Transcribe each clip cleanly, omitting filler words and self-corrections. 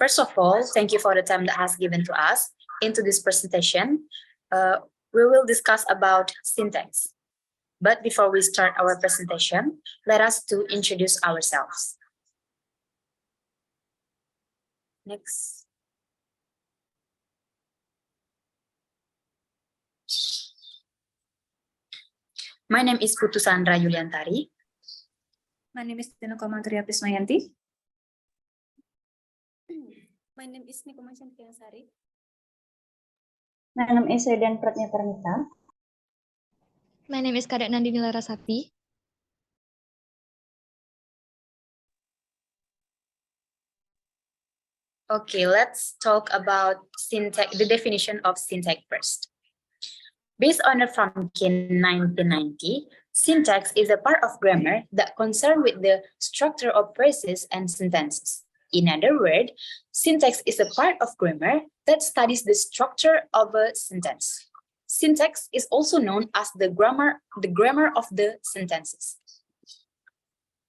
First of all, thank you for the time that has given to us. Into this presentation, we will discuss about syntax. But before we start our presentation, let us to introduce ourselves. Next. My name is Putu Sandra Yuliantari. My name is Komang Tria Prismayanti. My name is Sari. My name is Dian Pradnya Paramita. My name is Kadek Nandini Larasati. Okay, let's talk about syntax, the definition of syntax first. Based on a Fromkin 1990, syntax is a part of grammar that concern with the structure of phrases and sentences. In other words, syntax is a part of grammar that studies the structure of a sentence. Syntax is also known as the grammar of the sentences.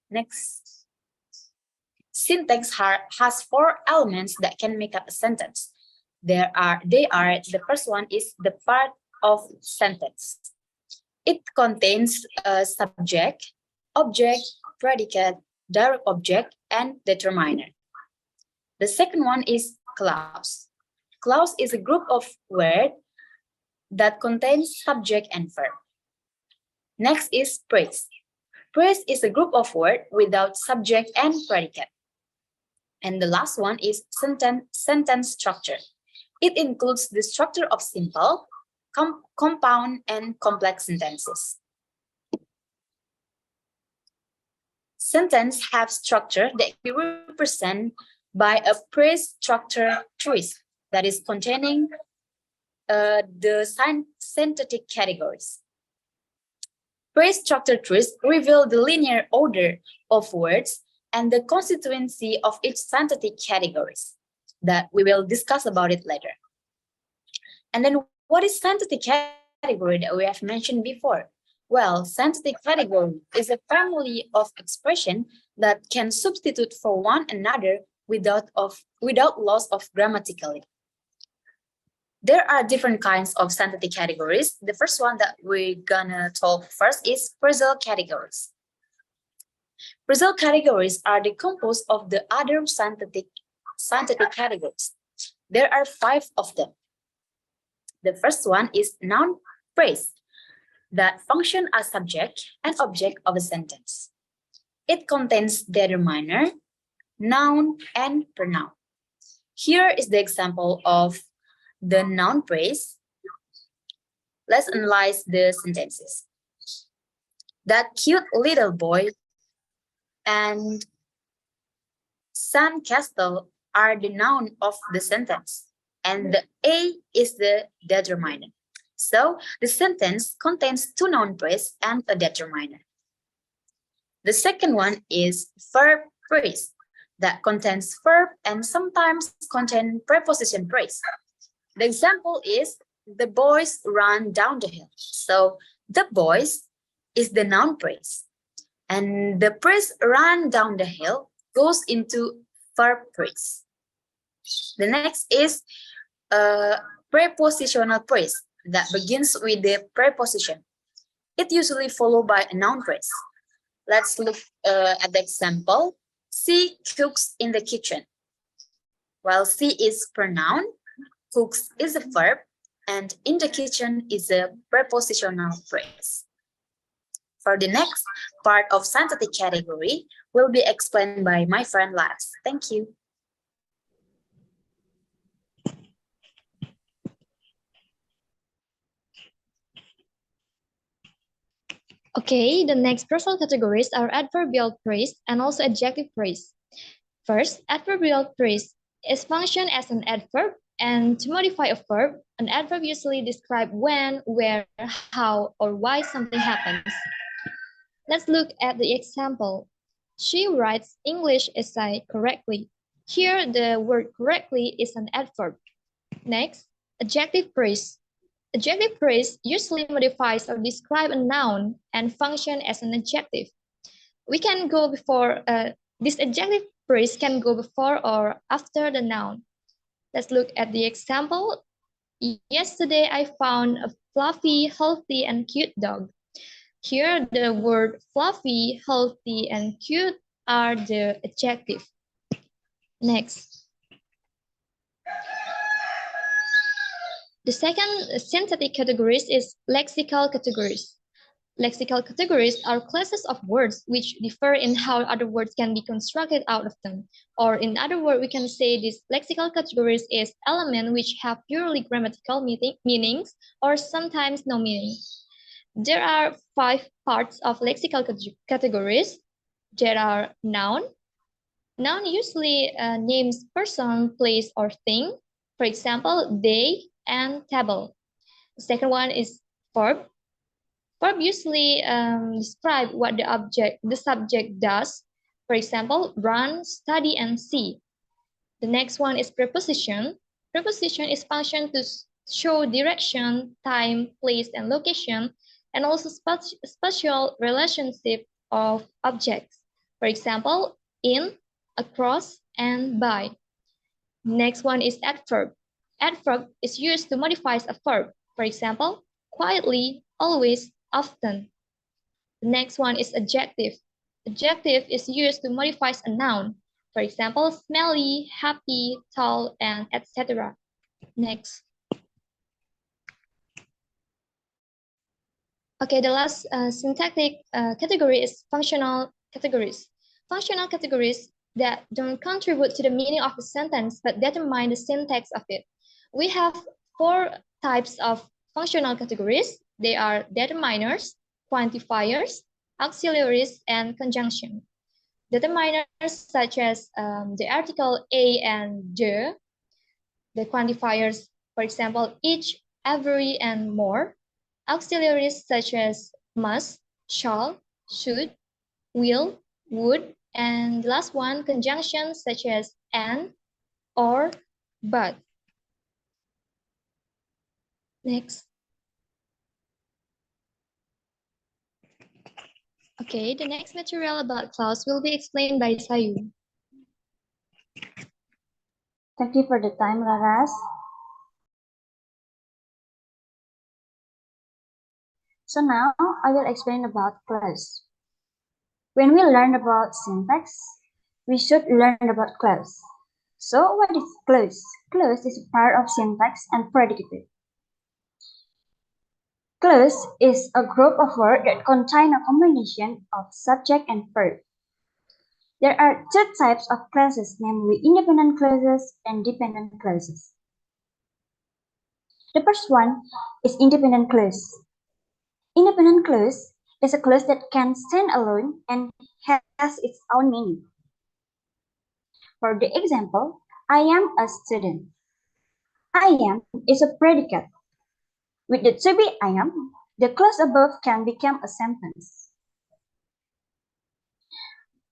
Next. Syntax has 4 elements that can make up a sentence. The first one is the part of sentence. It contains a subject, object, predicate, direct object, and determiner. The second one is clause. Clause is a group of words that contains subject and verb. Next is phrase. Phrase is a group of words without subject and predicate. And the last one is sentence structure. It includes the structure of simple, compound, and complex sentences. Sentences have structure that can be represented by a phrase structure trees that is containing the synthetic categories. Phrase structure trees reveal the linear order of words and the constituency of each synthetic categories that we will discuss about it later. And then what is synthetic category that we have mentioned before? Well, synthetic category is a family of expression that can substitute for one another without loss of grammatically. There are different kinds of synthetic categories. The first one that we're gonna talk first is phrasal categories. Phrasal categories are composed of the other synthetic categories. There are 5 of them. The first one is noun phrase that function as subject and object of a sentence. It contains determiner, noun, and pronoun. Here is the example of the noun phrase. Let's analyze the sentences. That cute little boy and sandcastle are the noun of the sentence, and the A is the determiner. So the sentence contains 2 noun phrases and a determiner. The second one is verb phrase that contains verb and sometimes contain preposition phrase. The example is the boys run down the hill. So the boys is the noun phrase, and the phrase run down the hill goes into verb phrase. The next is a prepositional phrase that begins with the preposition. It usually followed by a noun phrase. Let's look at the example. She cooks in the kitchen. While she is pronoun, cooks is a verb, and in the kitchen is a prepositional phrase. For the next part of synthetic category will be explained by my friend Laras. Thank you. Okay, the next phrasal categories are adverbial phrase and also adjective phrase. First, adverbial phrase is function as an adverb, and to modify a verb, an adverb usually describes when, where, how, or why something happens. Let's look at the example. She writes English essay correctly. Here, the word correctly is an adverb. Next, adjective phrase. Adjective phrase usually modifies or describes a noun and function as an adjective. We can go before this adjective phrase can go before or after the noun. Let's look at the example. Yesterday, I found a fluffy, healthy, and cute dog. Here, the word fluffy, healthy, and cute are the adjective. Next. The second synthetic categories is lexical categories. Lexical categories are classes of words which differ in how other words can be constructed out of them. Or in other words, we can say these lexical categories is elements which have purely grammatical meanings or sometimes no meaning. There are 5 parts of lexical categories. There are noun. Noun usually names person, place, or thing. For example, they and table. The second one is verb. Verb usually describe what the subject does. For example, run, study, and see. The next one is preposition. Preposition is function to show direction, time, place, and location, and also spatial relationship of objects. For example, in, across, and by. Next one is adverb. Adverb is used to modify a verb. For example, quietly, always, often. The next one is adjective. Adjective is used to modify a noun. For example, smelly, happy, tall, and etc. Next. Okay, the last syntactic category is functional categories. Functional categories that don't contribute to the meaning of the sentence but determine the syntax of it. We have 4 types of functional categories. They are determiners, quantifiers, auxiliaries, and conjunction. Determiners such as the article a and the quantifiers, for example, each, every, and more. Auxiliaries such as must, shall, should, will, would, and the last one, conjunctions such as and, or, but. Next. Okay, the next material about clause will be explained by Sayu. Thank you for the time, Laras. So now I will explain about clause. When we learn about syntax, we should learn about clause. So what is clause? Clause is a part of syntax and predicative. Clause is a group of words that contain a combination of subject and verb. There are 2 types of clauses, namely independent clauses and dependent clauses. The first one is independent clause. Independent clause is a clause that can stand alone and has its own meaning. For the example, I am a student. I am is a predicate. With the to be I am, the clause above can become a sentence.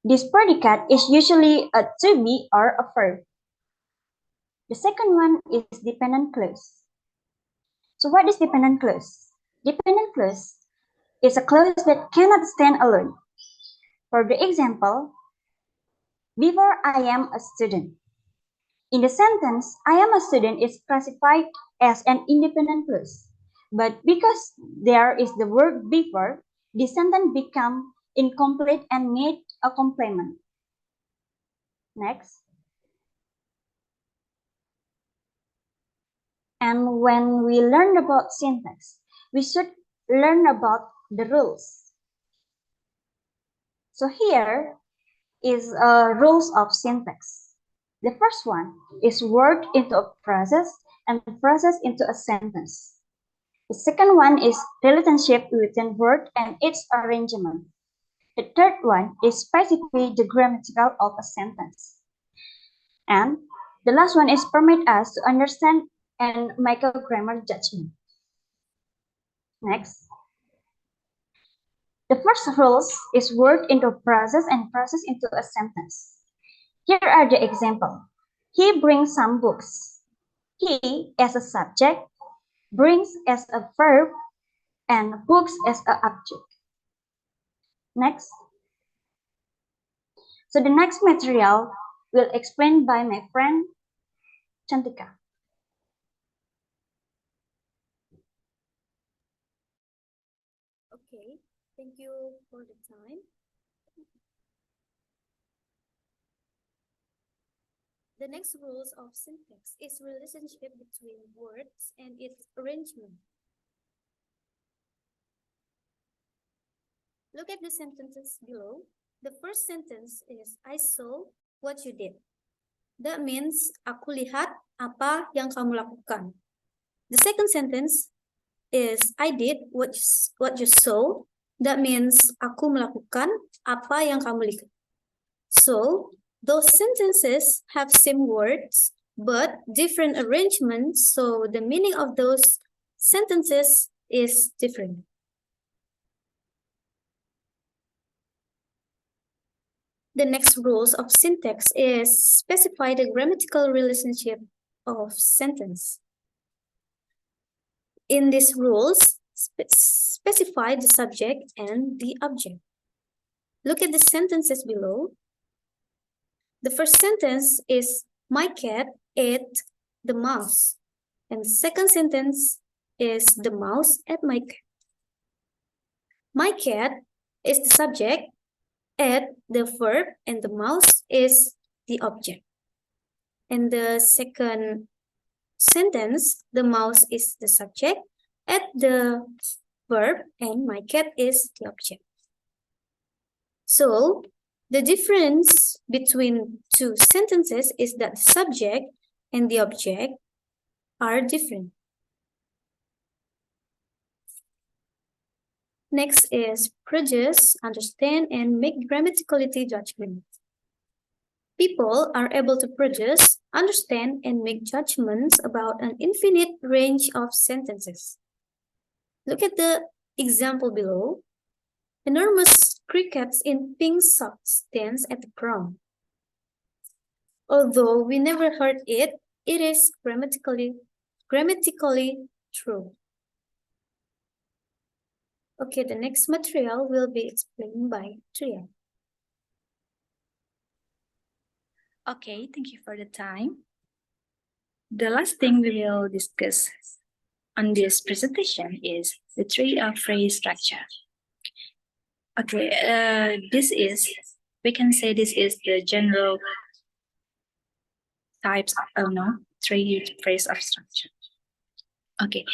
This predicate is usually a to be or a verb. The second one is dependent clause. So what is dependent clause? Dependent clause is a clause that cannot stand alone. For the example, before I am a student. In the sentence, I am a student is classified as an independent clause. But because there is the word before, the sentence becomes incomplete and need a complement. Next. And when we learn about syntax, we should learn about the rules. So here is rules of syntax. The first one is word into a process and process into a sentence. The second one is relationship within word and its arrangement. The third one is specify the grammatical of a sentence. And the last one is permit us to understand and make a grammar judgment. Next. The first rules is word into a process and process into a sentence. Here are the examples. He brings some books. He as a subject, brings as a verb, and books as an object. Next. So the next material will explained by my friend Cantika. Okay, thank you for the time. The next rules of syntax is relationship between words and its arrangement. Look at the sentences below. The first sentence is, I saw what you did. That means, aku lihat apa yang kamu lakukan. The second sentence is, I did what you saw. That means, aku melakukan apa yang kamu lihat. So, those sentences have same words, but different arrangements, so the meaning of those sentences is different. The next rules of syntax is specify the grammatical relationship of sentence. In these rules, specify the subject and the object. Look at the sentences below. The first sentence is, my cat ate the mouse. And the second sentence is, the mouse ate my cat. My cat is the subject, ate the verb, and the mouse is the object. And the second sentence, the mouse is the subject, ate the verb, and my cat is the object. So, the difference between two sentences is that the subject and the object are different. Next is produce, understand, and make grammaticality judgment. People are able to produce, understand, and make judgments about an infinite range of sentences. Look at the example below. Enormous crickets in pink socks dance at the ground. Although we never heard it, it is grammatically true. Okay, the next material will be explained by Tria. Okay, thank you for the time. The last thing we will discuss on this presentation is the tree of phrase structure. Okay, we can say this is the general types of tree phrase of structure. Okay,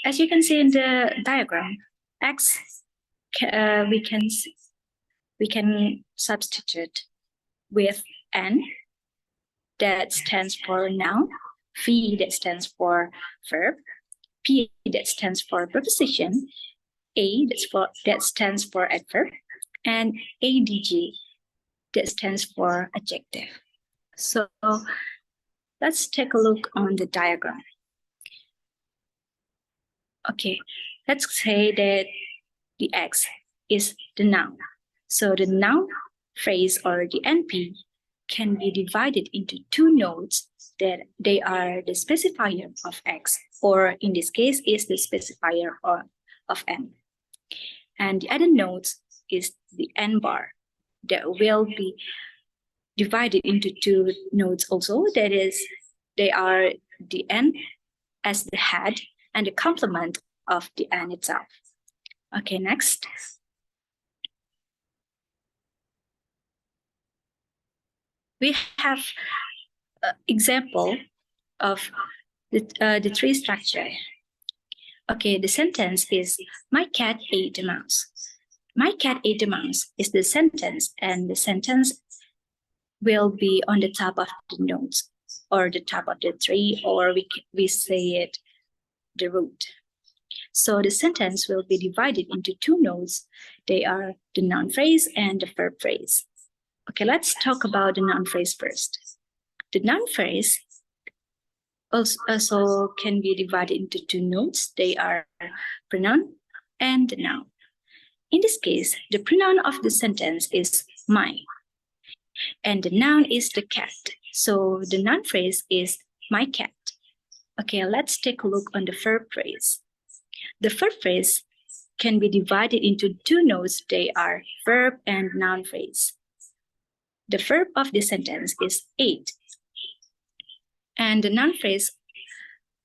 as you can see in the diagram, X we can substitute with N, that stands for noun, V that stands for verb, P that stands for preposition, A that stands for adverb, and ADJ that stands for adjective. So let's take a look on the diagram. Okay, let's say that the X is the noun. So the noun phrase or the NP can be divided into two nodes that they are the specifier of X, or in this case is the specifier of N. And the other nodes is the N bar that will be divided into two nodes also, that is, they are the N as the head and the complement of the N itself. Okay, next. We have an example of the tree structure. Okay, the sentence is, my cat ate the mouse. My cat ate the mouse is the sentence, and the sentence will be on the top of the nodes, or the top of the tree, or we say it the root. So the sentence will be divided into two nodes. They are the noun phrase and the verb phrase. Okay, let's talk about the noun phrase first. The noun phrase also can be divided into two nodes. They are pronoun and the noun. In this case, the pronoun of the sentence is my, and the noun is the cat. So the noun phrase is my cat. Okay, let's take a look on the verb phrase. The verb phrase can be divided into two nodes. They are verb and noun phrase. The verb of the sentence is ate. And the noun phrase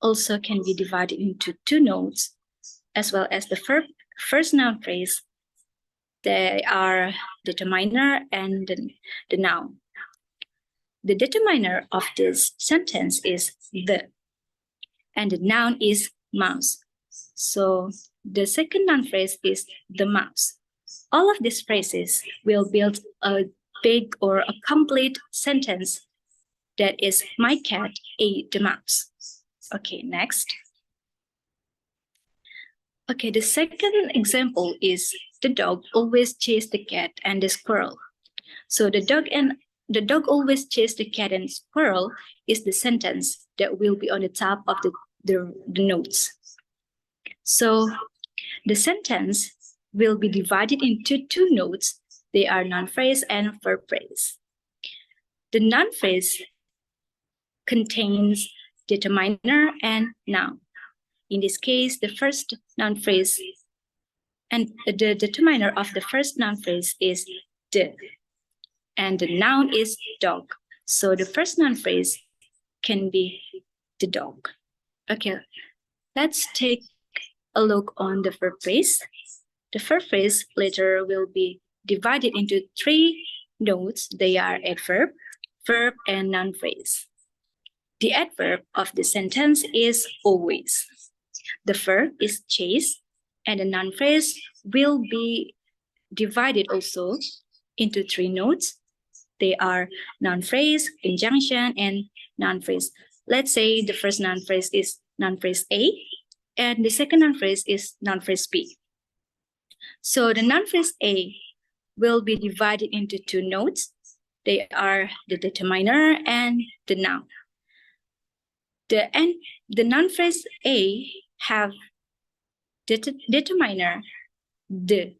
also can be divided into two notes, as well as the first noun phrase. They are determiner and the noun. The determiner of this sentence is the, and the noun is mouse. So the second noun phrase is the mouse. All of these phrases will build a big or a complete sentence that is my cat ate the mouse. Okay, next. Okay, the second example is the dog always chased the cat and the squirrel. So the dog always chased the cat and squirrel is the sentence that will be on the top of the notes. So the sentence will be divided into two notes. They are noun phrase and verb phrase. The noun phrase contains determiner and noun. In this case, the first noun phrase and the determiner of the first noun phrase is the, and the noun is dog. So the first noun phrase can be the dog. Okay, let's take a look on the verb phrase. The verb phrase later will be divided into three notes. They are adverb, verb, and noun phrase. The adverb of the sentence is always. The verb is chase, and the noun phrase will be divided also into three notes. They are noun phrase, conjunction, and noun phrase. Let's say the first noun phrase is noun phrase A, and the second noun phrase is noun phrase B. So the noun phrase A will be divided into two notes. They are the determiner and the noun. The noun phrase A have determiner the,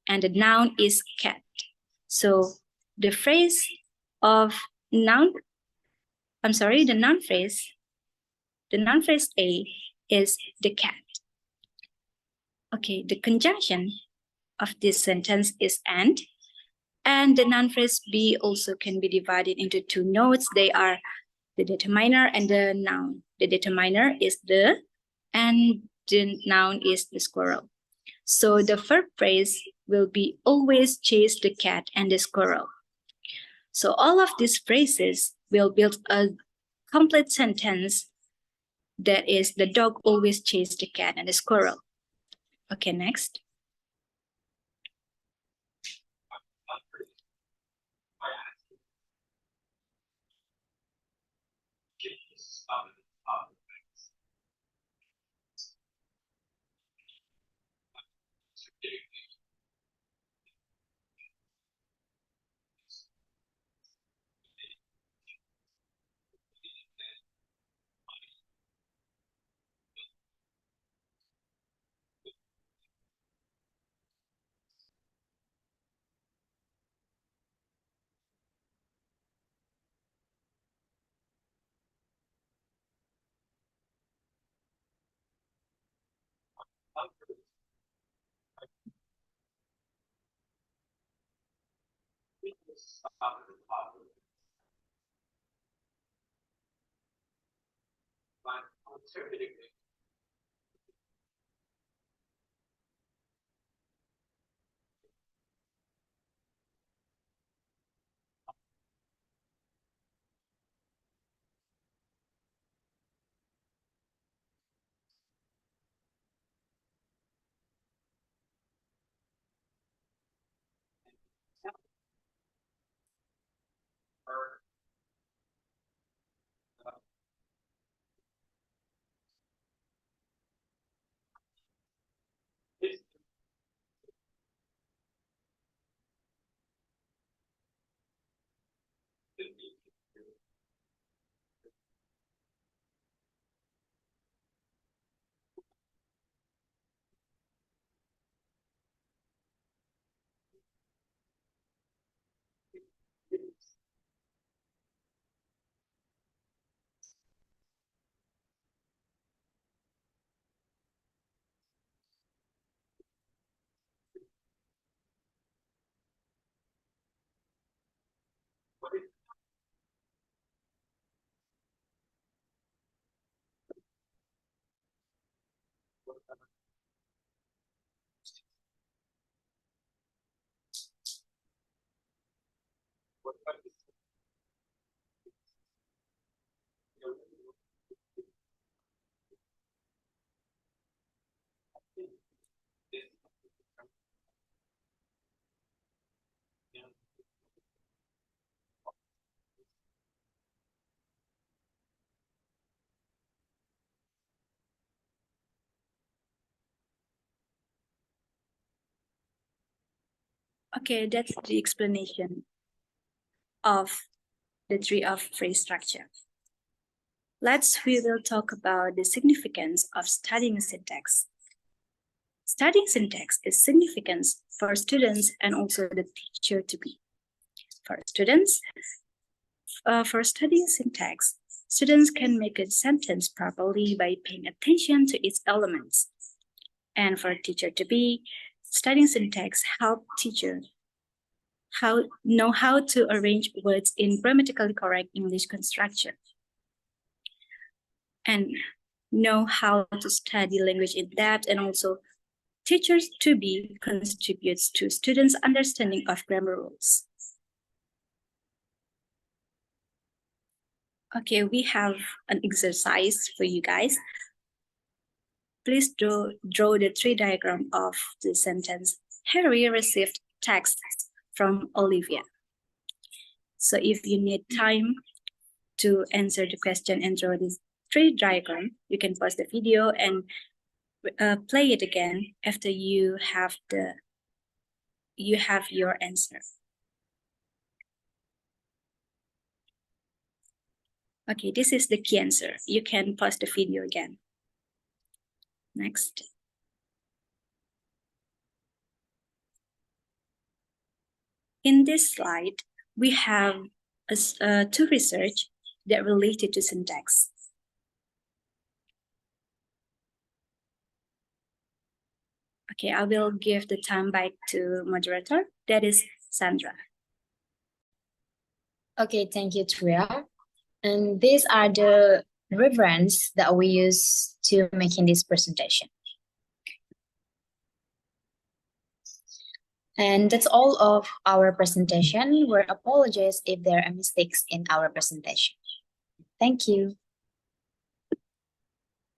and the noun is cat. So the phrase of the noun phrase A is the cat. Okay, the conjunction of this sentence is and the noun phrase B also can be divided into two notes. They are the determiner and the noun. The determiner is the, and the noun is the squirrel. So the verb phrase will be always chase the cat and the squirrel. So all of these phrases will build a complete sentence that is the dog always chased the cat and the squirrel. Okay, next. Okay, that's the explanation of the tree of phrase structure. We will talk about the significance of studying syntax. Studying syntax is significant for students and also the teacher to be. For students, for studying syntax, students can make a sentence properly by paying attention to its elements. And for teacher to be, studying syntax help teacher know how to arrange words in grammatically correct English construction and know how to study language in depth, and also teachers to be contributes to students' understanding of grammar rules. Okay, we have an exercise for you guys. Please draw the tree diagram of the sentence. Harry received text from Olivia. So if you need time to answer the question and draw this tree diagram, you can pause the video and play it again after you have your answer. Okay, this is the key answer. You can pause the video again. Next. In this slide, we have two research that related to syntax. Okay, I will give the time back to moderator. That is Sandra. Okay, thank you, Tria. And these are the reference that we use to making this presentation. And that's all of our presentation. We apologize if there are mistakes in our presentation. Thank you.